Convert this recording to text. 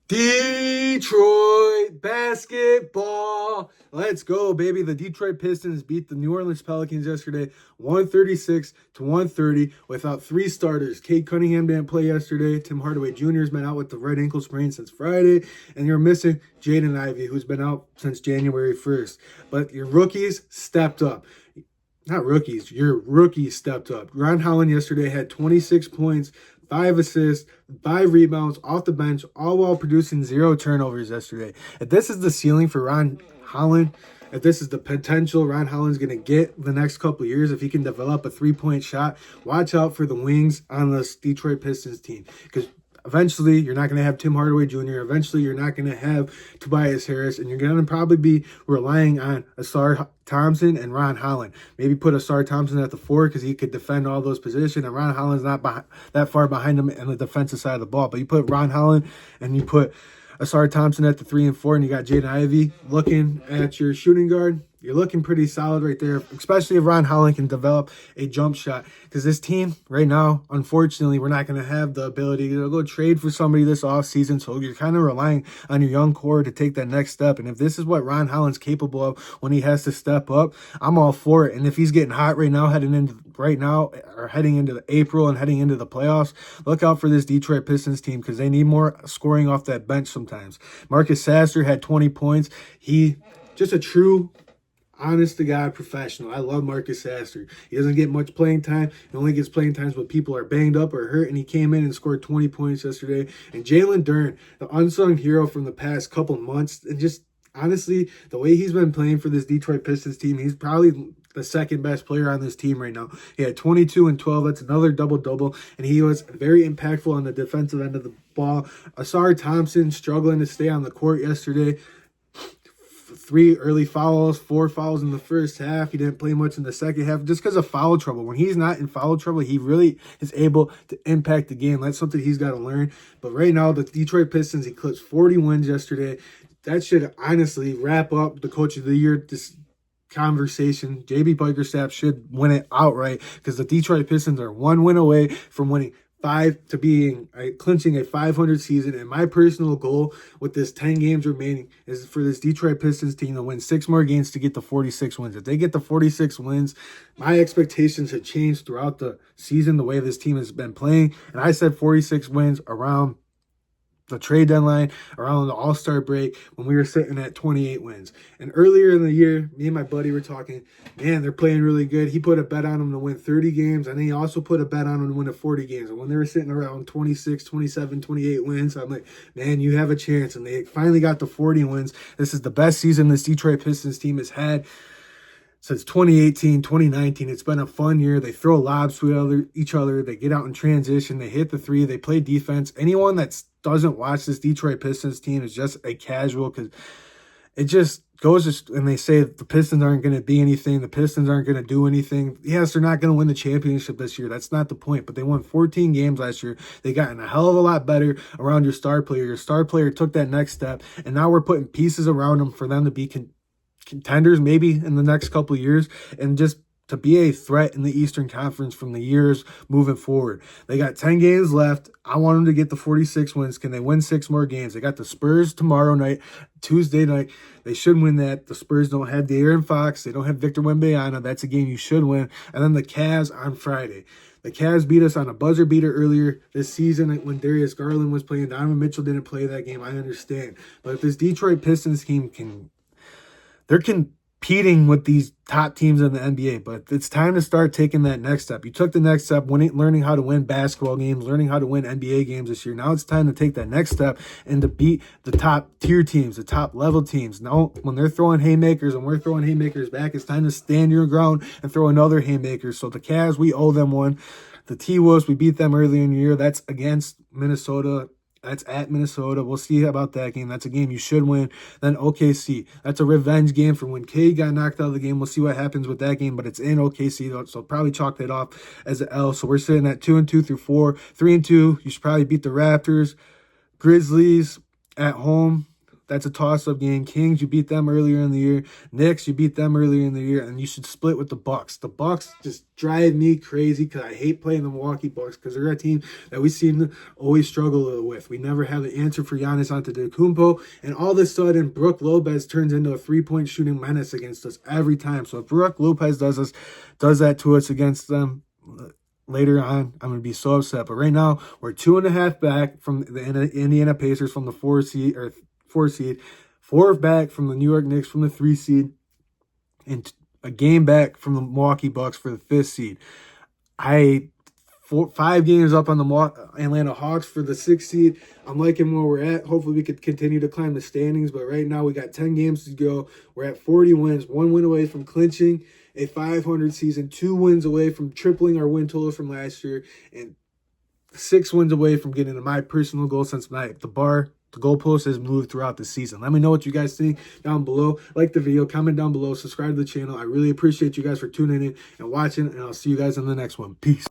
Detroit basketball. Let's go, baby. The Detroit Pistons beat the New Orleans Pelicans yesterday, 136-130, without three starters. Cade Cunningham didn't play yesterday. Tim Hardaway Jr. has been out with the right ankle sprain since Friday. And you're missing Jaden Ivey, who's been out since January 1st. But your rookies stepped up. Not rookies, your rookies stepped up. Ron Holland yesterday had 26 points, 5 assists, 5 rebounds off the bench, all while producing 0 turnovers yesterday. If this is the ceiling for Ron Holland, if this is the potential Ron Holland's going to get the next couple of years, if he can develop a three-point shot, watch out for the wings on this Detroit Pistons team. Because eventually, you're not going to have Tim Hardaway Jr. Eventually, you're not going to have Tobias Harris, and you're going to probably be relying on Asar Thompson and Ron Holland. Maybe put Asar Thompson at the 4 because he could defend all those positions, and Ron Holland's not that far behind him on the defensive side of the ball. But you put Ron Holland and you put Asar Thompson at the 3 and 4, and you got Jaden Ivey looking at your shooting guard. You're looking pretty solid right there, especially if Ron Holland can develop a jump shot. Because this team right now, unfortunately, we're not going to have the ability to go trade for somebody this offseason. So you're kind of relying on your young core to take that next step. And if this is what Ron Holland's capable of when he has to step up, I'm all for it. And if he's getting hot right now, heading into April and heading into the playoffs, look out for this Detroit Pistons team because they need more scoring off that bench sometimes. Marcus Sasser had 20 points. He just a true honest to God professional. I love Marcus Sasser. He doesn't get much playing time. He only gets playing times when people are banged up or hurt, and he came in and scored 20 points yesterday. And Jalen Duren, the unsung hero from the past couple months, and just honestly, the way he's been playing for this Detroit Pistons team, he's probably the second best player on this team right now. He had 22 and 12. That's another double-double, and he was very impactful on the defensive end of the ball. Asar Thompson struggling to stay on the court yesterday. 3 early fouls, 4 fouls in the first half. He didn't play much in the second half just because of foul trouble. When he's not in foul trouble, he really is able to impact the game. That's something he's got to learn. But right now, the Detroit Pistons eclipsed 40 wins yesterday. That should honestly wrap up the Coach of the Year conversation. JB Bickerstaff should win it outright because the Detroit Pistons are 1 win away from winning clinching a 500 season. And my personal goal with this 10 games remaining is for this Detroit Pistons team to win 6 more games to get to 46 wins. If they get to 46 wins, my expectations have changed throughout the season, the way this team has been playing. And I said 46 wins around the trade deadline, around the All-Star break, when we were sitting at 28 wins. And earlier in the year, me and my buddy were talking, man, they're playing really good. He put a bet on them to win 30 games, and he also put a bet on them to win 40 games. And when they were sitting around 26, 27, 28 wins, I'm like, man, you have a chance. And they finally got to 40 wins. This is the best season this Detroit Pistons team has had since 2018, 2019. It's been a fun year. They throw lobs to each other. They get out in transition. They hit the 3. They play defense. Anyone that doesn't watch this Detroit Pistons team is just a casual because it just goes, and they say the Pistons aren't going to be anything. The Pistons aren't going to do anything. Yes, they're not going to win the championship this year. That's not the point. But they won 14 games last year. They gotten a hell of a lot better around your star player. Your star player took that next step, and now we're putting pieces around them for them to be contenders maybe in the next couple of years, and just to be a threat in the Eastern Conference from the years moving forward. They got 10 games left. I want them to get the 46 wins. Can they win 6 more games? They got the Spurs tomorrow night, Tuesday night. They should win that. The Spurs don't have De'Aaron Fox. They don't have Victor Wembanyama. That's a game you should win. And then the Cavs on Friday. The Cavs beat us on a buzzer beater earlier this season when Darius Garland was playing. Donovan Mitchell didn't play that game. I understand. But if this Detroit Pistons team they're competing with these top teams in the NBA, but it's time to start taking that next step. You took the next step, learning how to win basketball games, learning how to win NBA games this year. Now it's time to take that next step and to beat the top tier teams, the top level teams. Now, when they're throwing haymakers and we're throwing haymakers back, it's time to stand your ground and throw another haymaker. So the Cavs, we owe them one. The T-Wolves, we beat them earlier in the year. That's against Minnesota. That's at Minnesota. We'll see about that game. That's a game you should win. Then OKC. That's a revenge game from when Cade got knocked out of the game. We'll see what happens with that game, but it's in OKC, so probably chalk that off as an L. So we're sitting at 2-2 through 4. 3-2. You should probably beat the Raptors. Grizzlies at home. That's a toss-up game. Kings, you beat them earlier in the year. Knicks, you beat them earlier in the year, and you should split with the Bucks. The Bucks just drive me crazy because I hate playing the Milwaukee Bucks because they're a team that we seem to always struggle with. We never have the answer for Giannis Antetokounmpo, and all of a sudden, Brook Lopez turns into a three-point shooting menace against us every time. So if Brook Lopez does that to us against them later on, I'm going to be so upset. But right now, we're 2.5 back from the Indiana Pacers from the 4 seed, 4 back from the New York Knicks from the 3 seed, and a game back from the Milwaukee Bucks for the 5th seed. 5 games up on the Atlanta Hawks for the 6th seed. I'm liking where we're at. Hopefully we could continue to climb the standings, but right now we got 10 games to go. We're at 40 wins, 1 win away from clinching a 500 season, 2 wins away from tripling our win total from last year, and 6 wins away from getting to my personal goal since the goalpost has moved throughout the season. Let me know what you guys think down below. Like the video, comment down below, subscribe to the channel. I really appreciate you guys for tuning in and watching, and I'll see you guys in the next one. Peace.